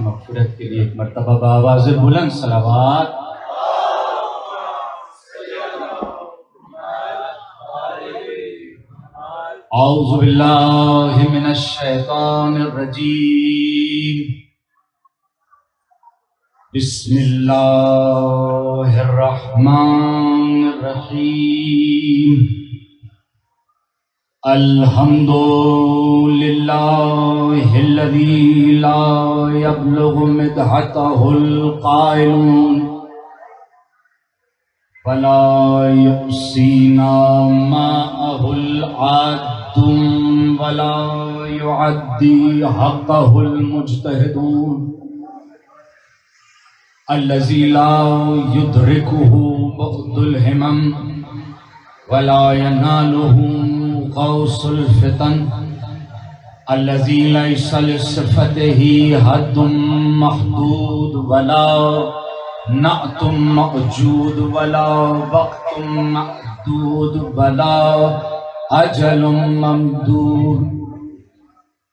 کی مغفرت کے لیے ایک مرتبہ بآواز بلند صلوات۔ اعوذ باللہ من الشیطان الرجیم، بسم اللہ الرحمن الرحیم، الحمد للہ الذی لا یبلغ مدحتہ القائلون ولا یحصینا ماءہ العاد ولا يعدي حقه المجتهدون الذي لا يدركه بعد الهمم ولا يناله غوص الفتن الذي ليس لصفته حد محدود ولا نعت موجود ولا وقت محدود ولا اجل ممدود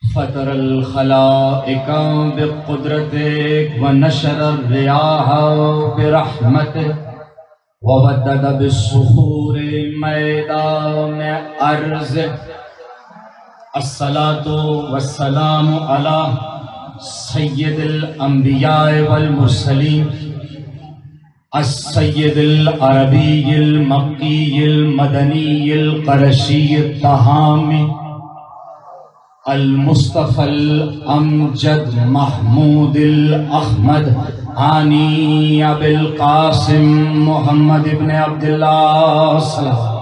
فطر الخلائق بقدرتك ونشر الرياح برحمتك وودد بالصخور میدان ارضك الصلاة والسلام على سید الانبیاء والمرسلین السید العربی المکی المدنی القرشی الطہامی المصطفى الامجد محمود الاحمد عانی ابی القاسم محمد ابن عبداللہ صلی اللہ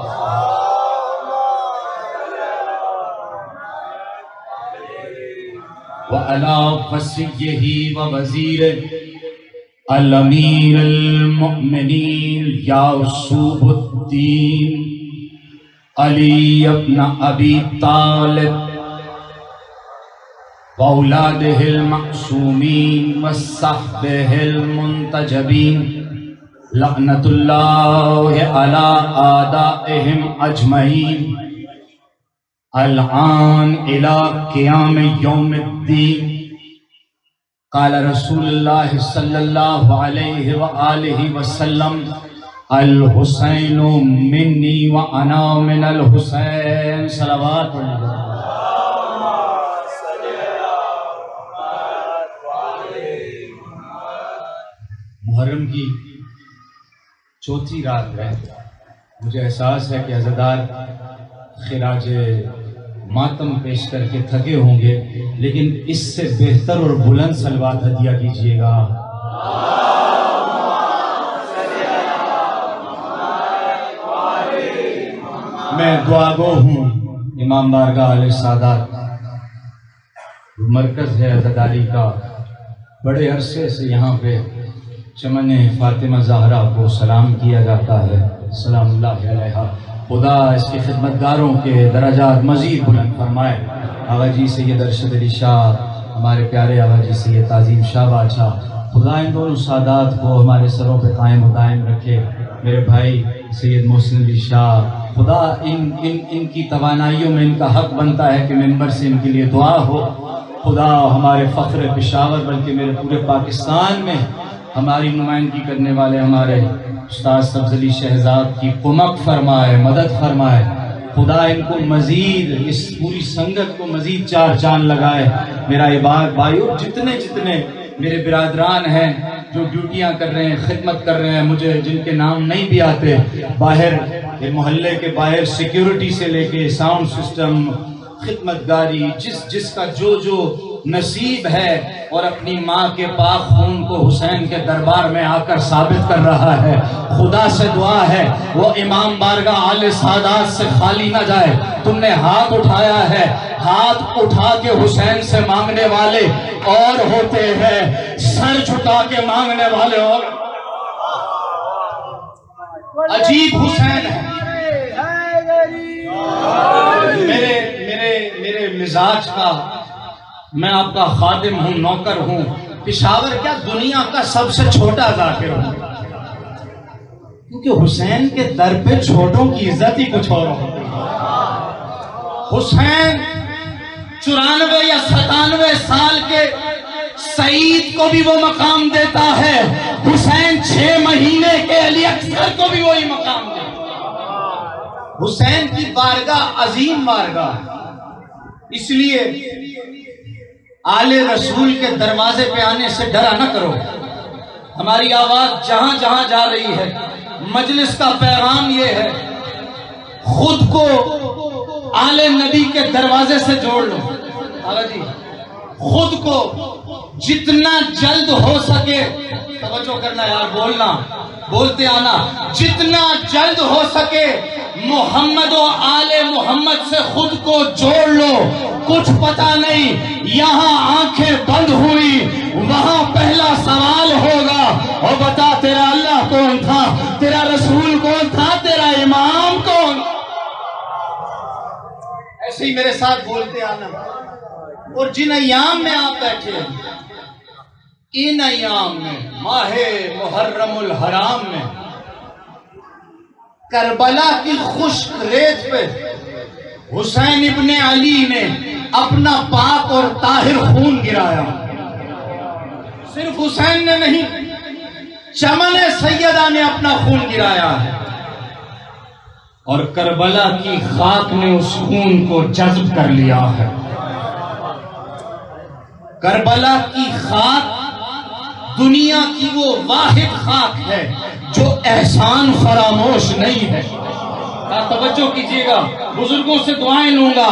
وعلى وصيه ووزيره الأمير المؤمنين يعصوب الدين علي بن أبي طالب وأولاده المعصومين وصحبه المنتجبين لعنة الله على أعدائهم أجمعين الآن إلى قيام يوم الدين قال رسول الله صلى الله عليه وآله وسلم الحسين مني وأنا من الحسين صلوات الله محرم کی چوتھی رات ہے، مجھے احساس ہے کہ عزادار خراج ماتم پیش کر کے تھکے ہوں گے، لیکن اس سے بہتر اور بلند صلوات ہدیہ کیجئے گا۔ میں دعا گو ہوں، امام بارگاہ علیہ سادات مرکز ہے عزاداری کا، بڑے عرصے سے یہاں پہ چمن فاطمہ زہرا کو سلام کیا جاتا ہے، سلام اللہ علیہا۔ خدا اس کے خدمتگاروں کے درجات مزید بلند فرمائے۔ آغا جی سید ارشد علی شاہ، ہمارے پیارے آغا جی سید تعظیم شاہ بادشاہ، خدا ان دونوں سادات کو ہمارے سروں پہ قائم و دائم رکھے۔ میرے بھائی سید محسن علی شاہ، خدا ان کی توانائیوں میں ان کا حق بنتا ہے کہ منبر سے ان کے لیے دعا ہو۔ خدا ہمارے فخر پشاور بلکہ میرے پورے پاکستان میں ہماری نمائندگی کرنے والے ہمارے استاد سبز علی شہزاد کی قمق فرمائے، مدد فرمائے۔ خدا ان کو مزید، اس پوری سنگت کو مزید چار چاند لگائے۔ میرا بھائیو، جتنے میرے برادران ہیں جو ڈیوٹیاں کر رہے ہیں، خدمت کر رہے ہیں، مجھے جن کے نام نہیں بھی آتے، باہر محلے کے باہر سیکیورٹی سے لے کے ساؤنڈ سسٹم، خدمتگاری، جس کا جو نصیب ہے اور اپنی ماں کے پاک خون کو حسین کے دربار میں آ کر ثابت کر رہا ہے، خدا سے دعا ہے وہ امام بارگاہ عالیہ سادات سے خالی نہ جائے۔ تم نے ہاتھ اٹھایا ہے، ہاتھ اٹھا کے حسین سے مانگنے والے اور ہوتے ہیں، سر جھکا کے مانگنے والے اور عجیب حسین ہے۔ میرے مزاج کا، میں آپ کا خادم ہوں، نوکر ہوں، پشاور کیا دنیا کا سب سے چھوٹا ذاکر ہوں، کیونکہ حسین کے در پہ چھوٹوں کی عزت ہی کچھ اور ہوتی ہے۔ حسین 94 یا 97 سال کے سعید کو بھی وہ مقام دیتا ہے، حسین 6 مہینے کے علی اکبر کو بھی وہی مقام دیتا ہے۔ حسین کی بارگاہ عظیم بارگاہ، اس لیے آل رسول کے دروازے پہ آنے سے ڈرا نہ کرو۔ ہماری آواز جہاں جہاں جا رہی ہے، مجلس کا پیغام یہ ہے، خود کو آل نبی کے دروازے سے جوڑ لو۔ آقا جی، خود کو جتنا جلد ہو سکے، توجہ کرنا یار، بولنا، بولتے آنا، جتنا جلد ہو سکے محمد و آل محمد سے خود کو جوڑ لو۔ کچھ پتا نہیں، یہاں آنکھیں بند ہوئی، وہاں پہلا سوال ہوگا، اور بتا تیرا اللہ کون تھا، تیرا رسول کون تھا، تیرا امام کون؟ ایسے ہی میرے ساتھ بولتے آنا۔ اور جن ایام میں آپ بیٹھے ہیں، ان ایام میں، ماہ محرم الحرام میں، کربلا کی خشک ریت پہ حسین ابن علی نے اپنا پاک اور طاہر خون گرایا۔ صرف حسین نے نہیں، چمن سیدہ نے اپنا خون گرایا ہے، اور کربلا کی خاک نے اس خون کو جذب کر لیا ہے۔ کربلا کی خاک دنیا کی وہ واحد خاک ہے جو احسان فراموش نہیں ہے۔ توجہ کیجیے گا، بزرگوں سے دعائیں لوں گا۔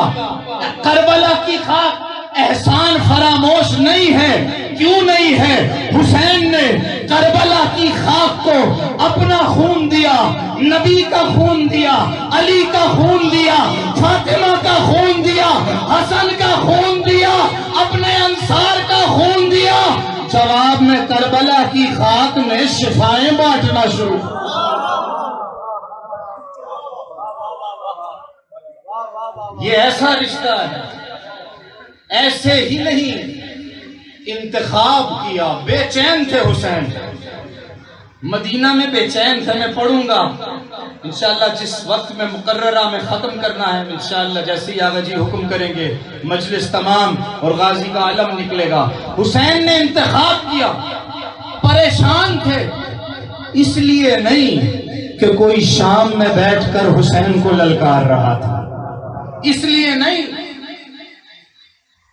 کربلا کی خاک احسان فراموش نہیں ہے۔ کیوں نہیں ہے؟ حسین نے کربلا کی خاک کو اپنا خون دیا، نبی کا خون دیا، علی کا خون دیا، فاطمہ کا خون دیا، حسن کا خون دیا، اپنے انصار کا خون دیا۔ جواب میں کربلا کی خاک نے شفائیں بانٹنا شروع۔ یہ ایسا رشتہ ہے، ایسے ہی نہیں انتخاب کیا۔ بے چین تھے حسین، مدینہ میں بے چین تھے۔ میں پڑھوں گا انشاءاللہ، جس وقت میں مقررہ میں ختم کرنا ہے انشاءاللہ، جیسے ہی آقا جی حکم کریں گے مجلس تمام اور غازی کا علم نکلے گا۔ حسین نے انتخاب کیا، پریشان تھے، اس لیے نہیں کہ کوئی شام میں بیٹھ کر حسین کو للکار رہا تھا، اس لیے نہیں۔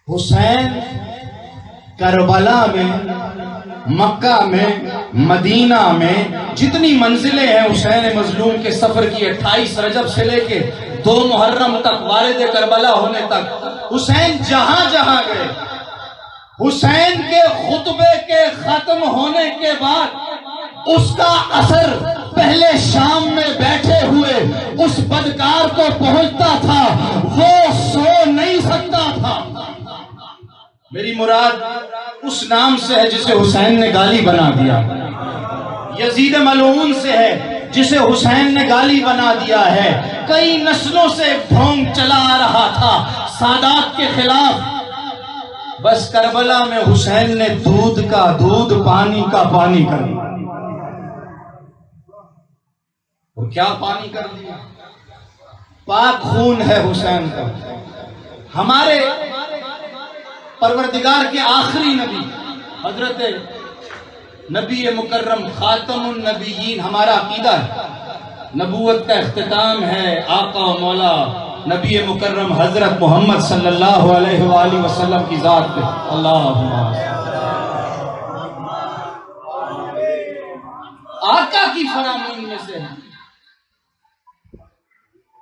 حسین کربلا میں، مکہ میں، مدینہ میں جتنی منزلیں ہیں حسین مظلوم کے سفر کی، 28 رجب سے لے کے 2 محرم تک، وارد کربلا ہونے تک، حسین جہاں جہاں گئے، حسین کے خطبے کے ختم ہونے کے بعد اس کا اثر پہلے شام میں بیٹھے ہوئے اس بدکار کو پہنچتا تھا، وہ سو نہیں سکتا تھا۔ میری مراد اس نام سے ہے جسے حسین نے گالی بنا دیا، یزید ملعون سے ہے جسے حسین نے گالی بنا دیا ہے۔ کئی نسلوں سے ڈھونگ چلا آ رہا تھا سادات کے خلاف، بس کربلا میں حسین نے دودھ کا دودھ، پانی کا پانی کر دیا۔ اور کیا پانی کر دیا؟ پاک خون ہے حسین کا۔ ہمارے پروردگار کے آخری نبی حضرت نبی مکرم خاتم النبیین، ہمارا عقیدہ ہے، نبوت کا اختتام ہے آقا و مولا نبی مکرم حضرت محمد صلی اللہ علیہ وآلہ وسلم کی ذات پہ۔ اللہم آقا کی فرامین میں سے ہے،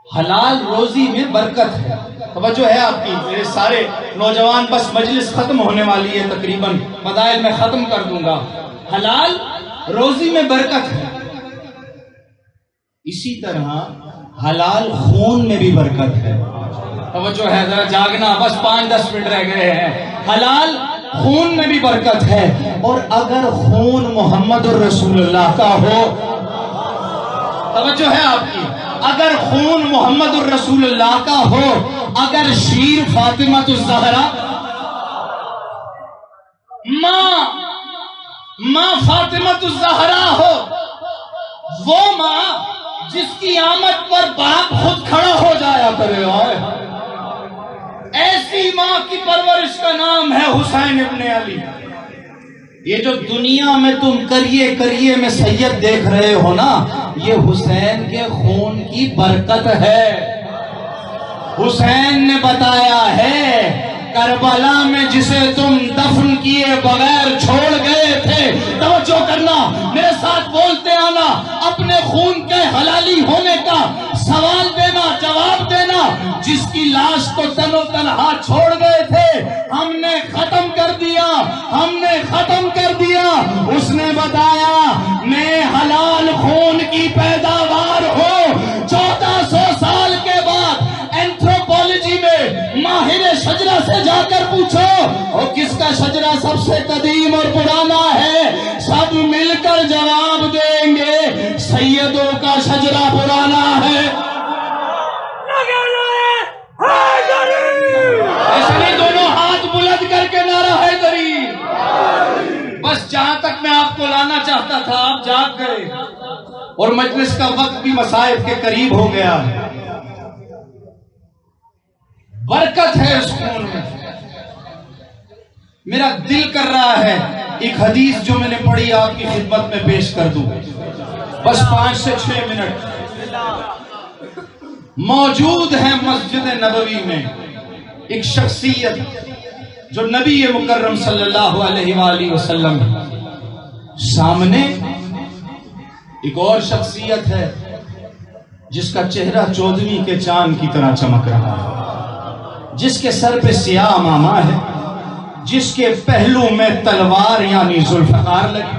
حلال روزی میں برکت ہے۔ توجہ ہے آپ کی میرے سارے نوجوان، بس مجلس ختم ہونے والی ہے، تقریباً فضائل میں ختم کر دوں گا۔ حلال روزی میں برکت ہے، اسی طرح حلال خون میں بھی برکت ہے۔ توجہ ہے، ذرا جاگنا، بس 5-10 منٹ رہ گئے ہیں۔ حلال خون میں بھی برکت ہے، اور اگر خون محمد الرسول اللہ کا ہو، توجہ ہے آپ کی، اگر خون محمد الرسول اللہ کا ہو، اگر شیر فاطمہ الزہرا، ماں فاطمہ الزہرا ہو، وہ ماں جس کی آمد پر باپ خود کھڑا ہو جایا کرے، ایسی ماں کی پرورش کا نام ہے حسین ابن علی۔ یہ جو دنیا میں تم کریے کریے میں سید دیکھ رہے ہو نا، یہ حسین کے خون کی برکت ہے۔ حسین نے بتایا ہے کربلا میں جسے تم دفن کیے بغیر چھوڑ گئے تھے، توجہ کرنا میرے ساتھ بولتے آنا، اپنے خون کے حلالی ہونے کا سوال دینا، جواب دینا، جس کی لاش کو تن و تنہا چھوڑ گئے تھے ہم نے ختم کر دیا، ہم نے ختم کر دیا۔ اس نے بتایا میں حلال خون کی پیداوار ہوں۔ 1400 سال کے بعد اینتھروپولوجی میں ماہر شجرہ سے جا کر پوچھو اور کس کا شجرہ سب سے قدیم اور پرانا ہے، سب مل کر جواب دیں گے سیدوں کا شجرہ پرانا ہے۔ اس لیے دونوں ہاتھ بلند کر کے نعرہ حیدری۔ بس جہاں تک میں آپ کو لانا چاہتا تھا آپ جاگ گئے، اور مجلس کا وقت بھی مصائب کے قریب ہو گیا۔ برکت ہے اس خون میں۔ میرا دل کر رہا ہے ایک حدیث جو میں نے پڑھی آپ کی خدمت میں پیش کر دوں، بس 5 سے 6 منٹ۔ موجود ہے مسجد نبوی میں ایک شخصیت جو نبی مکرم صلی اللہ علیہ وآلہ وسلم، سامنے ایک اور شخصیت ہے جس کا چہرہ 14ویں کے چاند کی طرح چمک رہا ہے، جس کے سر پہ سیاہ عمامہ ہے، جس کے پہلو میں تلوار یعنی ذوالفقار لگی۔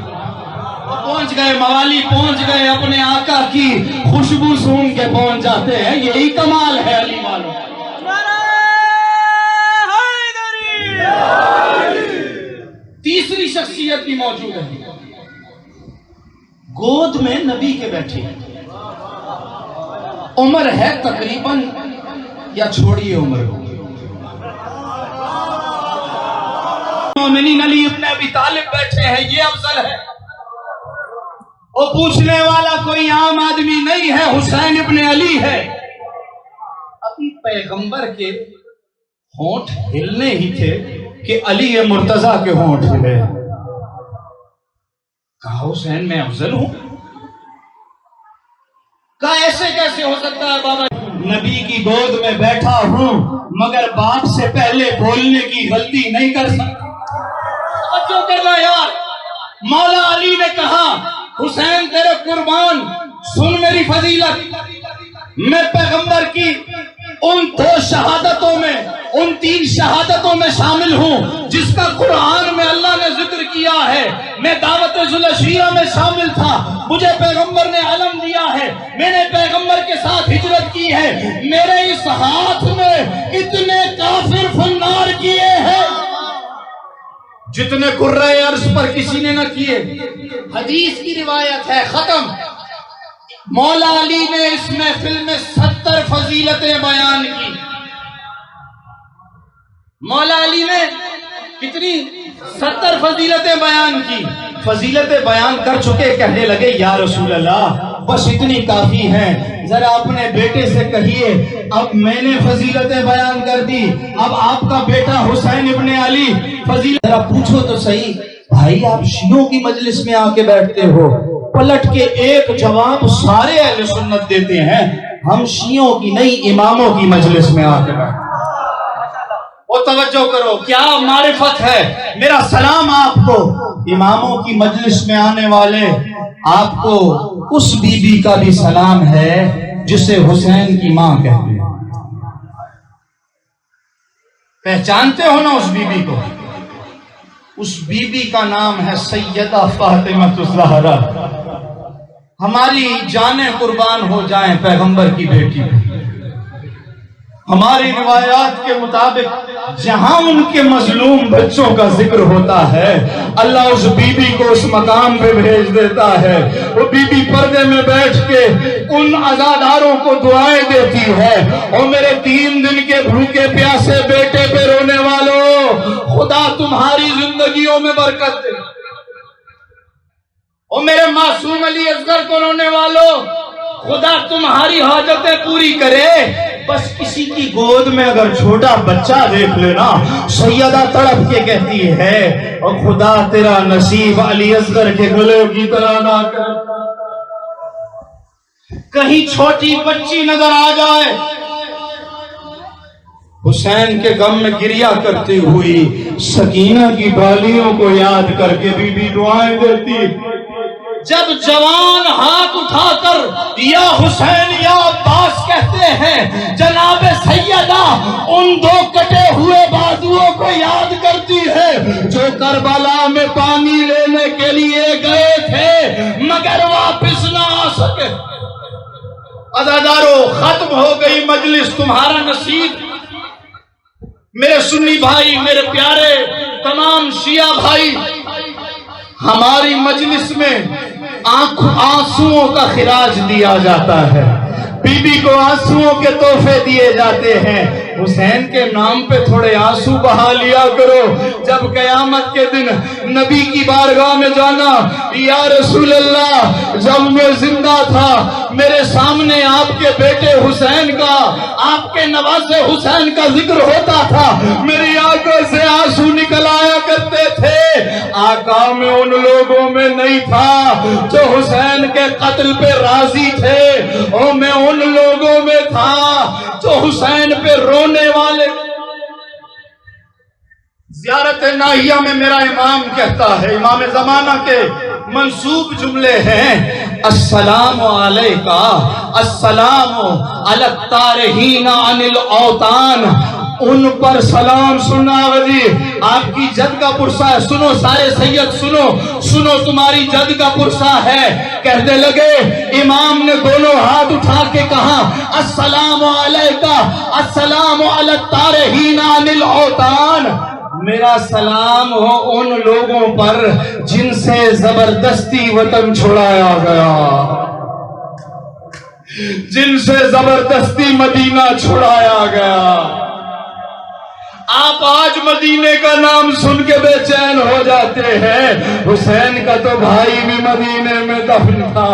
پہنچ گئے موالی، پہنچ گئے اپنے آقا کی خوشبو سونگ کے پہنچ جاتے ہیں، یہی کمال ہے علی والوں۔ تیسری شخصیت بھی موجود ہے، گود میں نبی کے بیٹھے، عمر ہے تقریباً، یا چھوڑیے عمر کو، مومنین علی ابن ابی طالب بیٹھے ہیں، یہ افضل ہے۔ وہ پوچھنے والا کوئی عام آدمی نہیں ہے، حسین ابن علی ہے۔ ابھی پیغمبر کے ہونٹ ہلنے ہی تھے کہ علی مرتضیٰ کے ہونٹ ہلے۔ کہا حسین میں افضل ہوں؟ کہا ایسے کیسے ہو سکتا ہے بابا، نبی کی گود میں بیٹھا ہوں مگر باپ سے پہلے بولنے کی غلطی نہیں کر سکتا۔ توجہ کرنا یار، مولا علی نے کہا حسین تیرے قربان، سن میری فضیلت، میں پیغمبر کی ان 2 شہادتوں میں، ان 3 شہادتوں میں شامل ہوں جس کا قرآن میں اللہ نے ذکر کیا ہے۔ میں دعوت ذوالعشیرہ میں شامل تھا، مجھے پیغمبر نے علم دیا ہے، میں نے پیغمبر کے ساتھ ہجرت کی ہے، میرے اس ہاتھ میں اتنے کافر فنار کیے ہیں جتنے قرۂ عرض پر کسی نے نہ کیے۔ حدیث کی روایت ہے، ختم۔ مولا علی نے اس محفل میں 70 فضیلتیں بیان کی۔ مولا علی نے کتنی؟ 70 فضیلتیں بیان کی۔ فضیلتیں بیان کر چکے، کہنے لگے یا رسول اللہ بس اتنی کافی ہیں، ذرا اپنے بیٹے سے کہیے اب میں نے فضیلتیں بیان کر دی، اب آپ کا بیٹا حسین ابن علی فضیلت ذرا پوچھو تو صحیح۔ بھائی آپ شیعوں کی مجلس میں آ کے بیٹھتے ہو، پلٹ کے ایک جواب سارے اہل سنت دیتے ہیں، ہم شیعوں کی نہیں اماموں کی مجلس میں آ کے بیٹھتے ہیں۔ وہ توجہ کرو، کیا معرفت ہے۔ میرا سلام آپ کو، اماموں کی مجلس میں آنے والے، آپ کو اس بی بی کا بھی سلام ہے جسے حسین کی ماں کہتے ہیں۔ پہچانتے ہو نا اس بی بی کو؟ اس بی بی کا نام ہے سیدہ فاطمہ الزہرا۔ ہماری جانیں قربان ہو جائیں پیغمبر کی بیٹی۔ ہماری روایات کے مطابق جہاں ان کے مظلوم بچوں کا ذکر ہوتا ہے اللہ اس بی بی کو اس مقام پہ بھیج دیتا ہے۔ وہ بی بی پردے میں بیٹھ کے ان عزاداروں کو دعائیں دیتی ہے، اور میرے 3 دن کے بھوکے پیاسے بیٹے پہ رونے والوں، خدا تمہاری زندگیوں میں برکت دے۔ اور میرے معصوم علی اصغر کو رونے والوں، خدا تمہاری حاجتیں پوری کرے۔ بس کسی کی گود میں اگر چھوٹا بچہ دیکھ لینا سیدہ تڑپ کے کہتی ہے اور خدا تیرا نصیب علی اصغر کے گلے کی طرح نہ کر، کہیں چھوٹی بچی نظر آ جائے حسین کے غم میں گریا کرتی ہوئی سکینہ کی بالیوں کو یاد کر کے بی بی دعائیں دیتی، جب جوان ہاتھ اٹھا کر یا حسین یا عباس کہتے ہیں جناب سیدہ ان دو کٹے ہوئے بازوؤں کو یاد کرتی ہے جو کربلا میں پانی لینے کے لیے گئے تھے مگر واپس نہ آ سکے۔ عزادارو ختم ہو گئی مجلس، تمہارا نصیب میرے سنی بھائی، میرے پیارے تمام شیعہ بھائی، ہماری مجلس میں آنسوؤں کا خراج دیا جاتا ہے، بی بی کو آنسوؤں کے تحفے دیے جاتے ہیں، حسین کے نام پہ تھوڑے آنسو بہا لیا کرو، جب قیامت کے دن نبی کی بارگاہ میں جانا، یا رسول اللہ جب میں زندہ تھا میرے سامنے آپ کے بیٹے حسین کا، آپ کے نواسے حسین کا ذکر ہوتا تھا، میری آنکھوں سے آنسو نکل آیا کرتے تھے۔ آقا میں ان لوگوں میں نہیں تھا جو حسین کے قتل پہ راضی تھے، اور میں ان لوگوں میں تھا جو حسین پہ رونے والے۔ زیارت ناہیہ میں میرا امام کہتا ہے، امام زمانہ کے منسوب جملے ہیں، السلام علیکہ السلام علی الطارحین عن الاوطان، ان پر سلام سننا وزی، آپ کی جد کا پرسہ ہے، سنو سارے سید سنو سنو تمہاری جد کا پرسہ ہے۔ کہنے لگے امام نے دونوں ہاتھ اٹھا کے کہا السلام علیکہ السلام علی الطارحین عن الاوطان، میرا سلام ہو ان لوگوں پر جن سے زبردستی وطن چھڑایا گیا، جن سے زبردستی مدینہ چھڑایا گیا۔ آپ آج مدینے کا نام سن کے بے چین ہو جاتے ہیں، حسین کا تو بھائی بھی مدینے میں دفن تھا،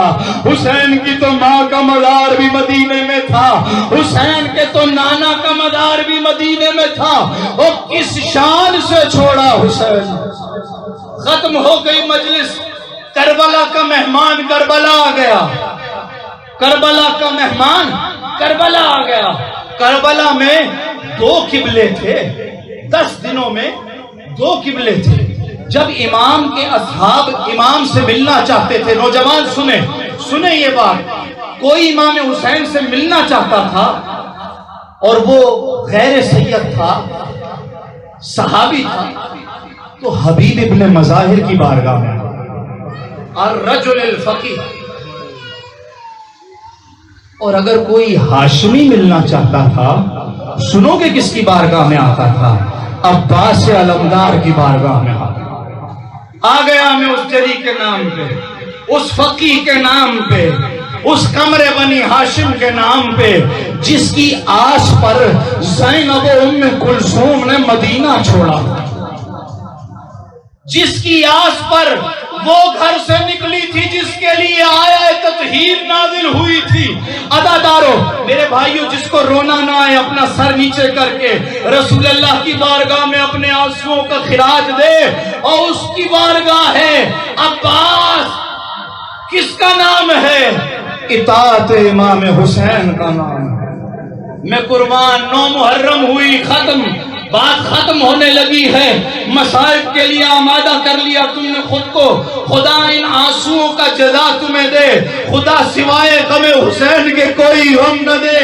حسین کی تو ماں کا مزار بھی مدینے میں تھا، حسین کے تو نانا کا مزار بھی مدینے میں تھا، اور کس شان سے چھوڑا حسین۔ ختم ہو گئی مجلس، کربلا کا مہمان کربلا آ گیا، کربلا کا مہمان کربلا آ گیا۔ کربلا میں دو قبلے تھے، 10 دنوں میں 2 قبلے تھے۔ جب امام کے اصحاب امام سے ملنا چاہتے تھے، نوجوان سنیں یہ بات، کوئی امام حسین سے ملنا چاہتا تھا اور وہ غیر سید تھا، صحابی تھا، تو حبیب ابن مظاہر کی بارگاہ میں، الرجل الفقیہ، اور اگر کوئی ہاشمی ملنا چاہتا تھا، سنو گے کس کی بارگاہ میں آتا تھا؟ عباس علمدار کی بارگاہ میں آ گیا میں اس جری کے نام پہ، اس فقیہ کے نام پہ، اس قمر بنی ہاشم کے نام پہ، جس کی آس پر زینب ام کلثوم نے مدینہ چھوڑا، جس کی آس پر وہ گھر سے نکلی تھی جس کے لیے آیت تطہیر نازل ہوئی تھی۔ عزادارو میرے بھائیو، جس کو رونا نہ آئے اپنا سر نیچے کر کے رسول اللہ کی بارگاہ میں اپنے آنسوؤں کا خراج دے، اور اس کی بارگاہ ہے عباس، کس کا نام ہے؟ اطاعت امام حسین کا نام ہے۔ میں قربان، 9 محرم ہوئی، ختم، بات ختم ہونے لگی ہے، مصائب کے لیے آمادہ کر لیا تم نے خود کو، خدا ان آنسوؤں کا جزا تمہیں دے، خدا سوائے غم حسین کے کوئی غم نہ دے۔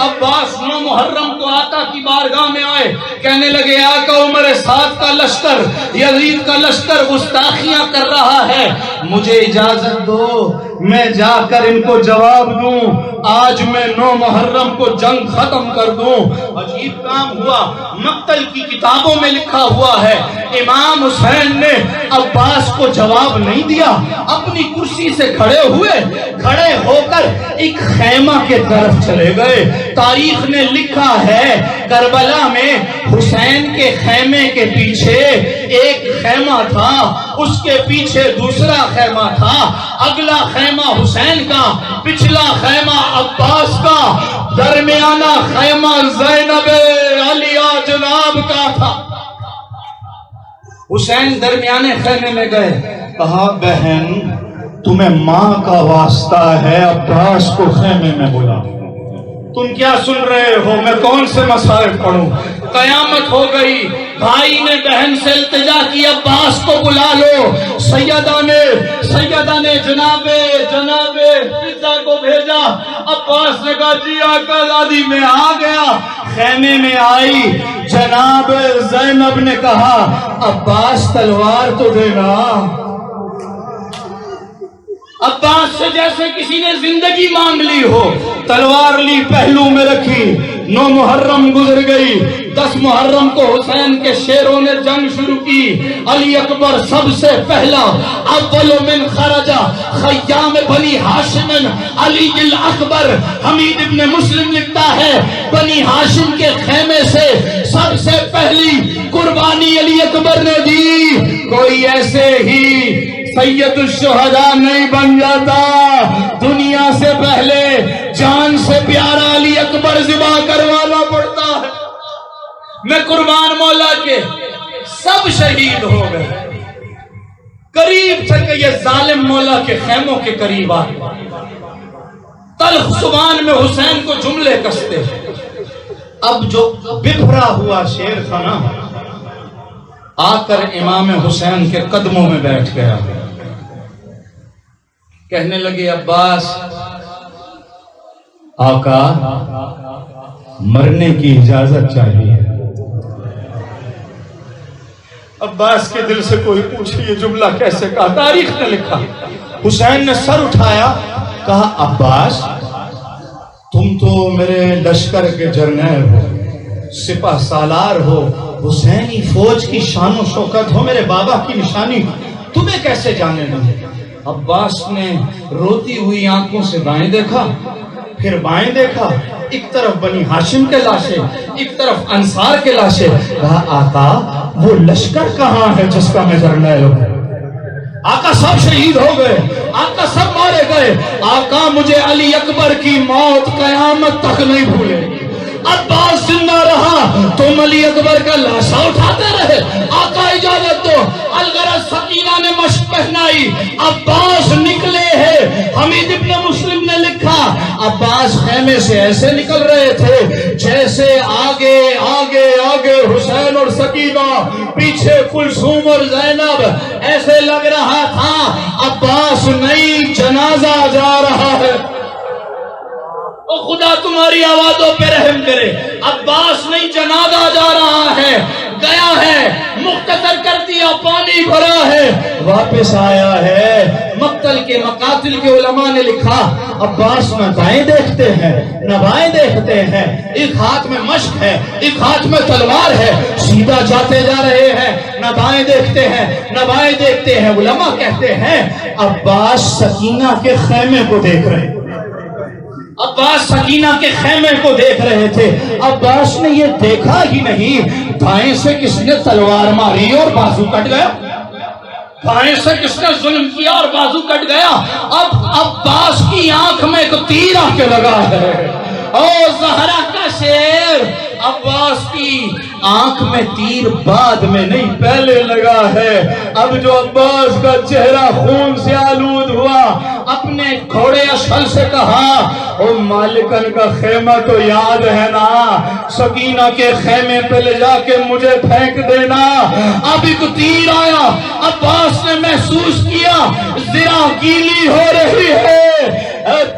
عباس 9 محرم کو آقا کی بارگاہ میں آئے، کہنے لگے آقا عمر سعد کا لشکر، یزید کا لشکر گستاخیاں کر رہا ہے، مجھے اجازت دو میں جا کر ان کو جواب دوں، آج میں 9 محرم کو جنگ ختم کر دوں۔ عجیب کام ہوا، مقتل کی کتابوں میں لکھا ہوا ہے امام حسین نے عباس کو جواب نہیں دیا، اپنی کرسی سے کھڑے ہو کر ایک خیمہ کے طرف چلے گئے۔ تاریخ نے لکھا ہے کربلا میں حسین کے خیمے کے پیچھے ایک خیمہ تھا، اس کے پیچھے دوسرا خیمہ تھا، اگلا خیمہ حسین کا، پچھلا خیمہ عباس کا، درمیانہ خیمہ زینب علیہ جناب کا تھا۔ حسین درمیانے خیمے میں گئے، کہا بہن تمہیں ماں کا واسطہ ہے عباس کو خیمے میں بلا۔ تم کیا سن رہے ہو، میں کون سے مصائب پڑھوں؟ قیامت ہو گئی، بھائی نے بہن سے التجا کی عباس کو بلا لو۔ سیدہ نے جناب فضہ کو بھیجا، عباس نے کہا جی آقا دادی میں آ گیا۔ خیمے میں آئی، جناب زینب نے کہا عباس تلوار تو دینا۔ عباس سے جیسے کسی نے زندگی مانگ لی ہو، تلوار لی پہلو میں رکھی۔ 9 محرم گزر گئی، 10 محرم کو حسین کے شیروں نے جنگ شروع کی۔ علی اکبر سب سے پہلا، اول من خرج خیام بنی ہاشم علی الاکبر۔ حمید ابن مسلم لکھتا ہے بنی ہاشم کے خیمے سے سب سے پہلی قربانی علی اکبر نے دی۔ کوئی ایسے ہی سید الشہداء نہیں بن جاتا، دنیا سے پہلے جان سے پیارا علی اکبر ذبح کروانا پڑتا ہے۔ میں قربان مولا کے سب شہید ہو گئے، قریب تھے کہ یہ ظالم مولا کے خیموں کے قریب آئے، تلخ زبان میں حسین کو جملے کستے۔ اب جو بکھرا ہوا شیر تھا نا، آ کر امام حسین کے قدموں میں بیٹھ گیا، کہنے لگے عباس آقا مرنے کی اجازت چاہیے۔ عباس کے دل سے کوئی پوچھے یہ جملہ کیسے کہا؟ تاریخ نے لکھا، حسین نے سر اٹھایا، کہا عباس تم تو میرے لشکر کے جرنیل ہو، سپہ سالار ہو، حسینی فوج کی شان و شوکت ہو، میرے بابا کی نشانی، تمہیں کیسے جانے دوں؟ عباس نے روتی ہوئی آنکھوں سے دائیں دیکھا، پھر بائیں دیکھا، ایک طرف بنی ہاشم کے لاشیں، ایک طرف انصار کے لاشیں۔ کہا آقا وہ لشکر کہاں ہے جس کا میں جرنیل ہوں؟ آقا سب شہید ہو گئے، آقا سب مارے گئے، آقا مجھے علی اکبر کی موت قیامت تک نہیں بھولے۔ عباس زندہ رہا، تم علی اکبر کا لاشا اٹھاتے رہے، آقا اجازت دو۔ الغرض سکینہ نے مشق پہنائی، عباس نکلے ہیں۔ حمید ابن مسلم نے لکھا عباس خیمے سے ایسے نکل رہے تھے جیسے آگے آگے آگے حسین اور سکینہ، پیچھے کلثوم اور زینب، ایسے لگ رہا تھا عباس نہیں جنازہ جا رہا ہے۔ او خدا تمہاری آوازوں پہ رحم کرے، عباس نہیں جنازہ جا رہا ہے، گیا ہے، مختصر کر دیا، پانی بھرا ہے، واپس آیا ہے۔ مقتل کے مقاتل کے علماء نے لکھا عباس نہ دائیں دیکھتے ہیں نہ بائیں دیکھتے ہیں، ایک ہاتھ میں مشق ہے ایک ہاتھ میں تلوار ہے، سیدھا جاتے جا رہے ہیں، نہ دائیں دیکھتے ہیں نہ بائیں دیکھتے ہیں۔ علماء کہتے ہیں عباس سکینہ کے خیمے کو دیکھ رہے، عباس سکینہ کے خیمے کو دیکھ رہے تھے۔ عباس نے یہ دیکھا ہی نہیں دائیں سے کس نے تلوار ماری اور بازو کٹ گیا، بائیں سے کس نے ظلم کیا اور بازو کٹ گیا۔ اب عباس کی آنکھ میں ایک تیر آ کے لگا ہے، او زہرا کا شیر، عباس کی آنکھ میں تیر بعد میں نہیں پہلے لگا ہے۔ اب جو عباس کا چہرہ خون سے آلود ہوا، اپنے گھوڑے اشہل سے کہا او مالکن کا خیمہ تو یاد ہے نا، سکینہ کے خیمے پہ لے جا کے مجھے پھینک دینا۔ اب ایک تیر آیا، عباس نے محسوس کیا ذرا گیلی ہو رہی ہے،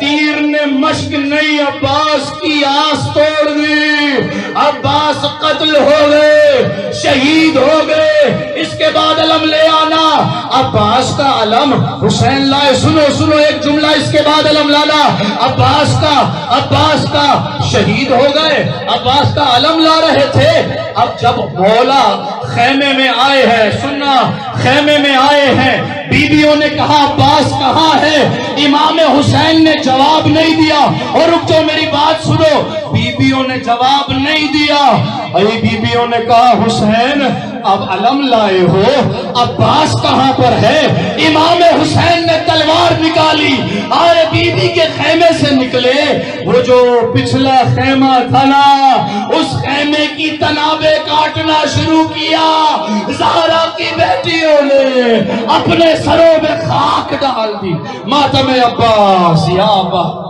تیر نے مشق نہیں عباس کی آس توڑ دی، عباس قتل ہو گئے، شہید ہو گئے۔ اس کے بعد علم لے آنا، عباس کا علم حسین لائے، سنو ایک جملہ اس کے بعد علم لانا، عباس کا شہید ہو گئے، عباس کا علم لا رہے تھے۔ اب جب مولا خیمے میں آئے ہیں، سننا، خیمے میں آئے ہیں، بیویوں نے کہا عباس کہاں ہے؟ امام حسین نے جواب نہیں دیا، اور رک جاؤ میری بات سنو، بیویوں نے جواب نہیں دیا۔ اے بیویوں نے کہا حسین اب علم لائے ہو، عباس کہاں پر ہے؟ امام حسین نے تلوار نکالی اور بی بی کے خیمے سے نکلے، وہ جو پچھلا خیمہ تھا نا اس خیمے کی تنابیں کاٹنا شروع کیا۔ زہرا کی بیٹیوں نے اپنے سروں میں خاک ڈال دی۔ ماتم عباس یا عباس۔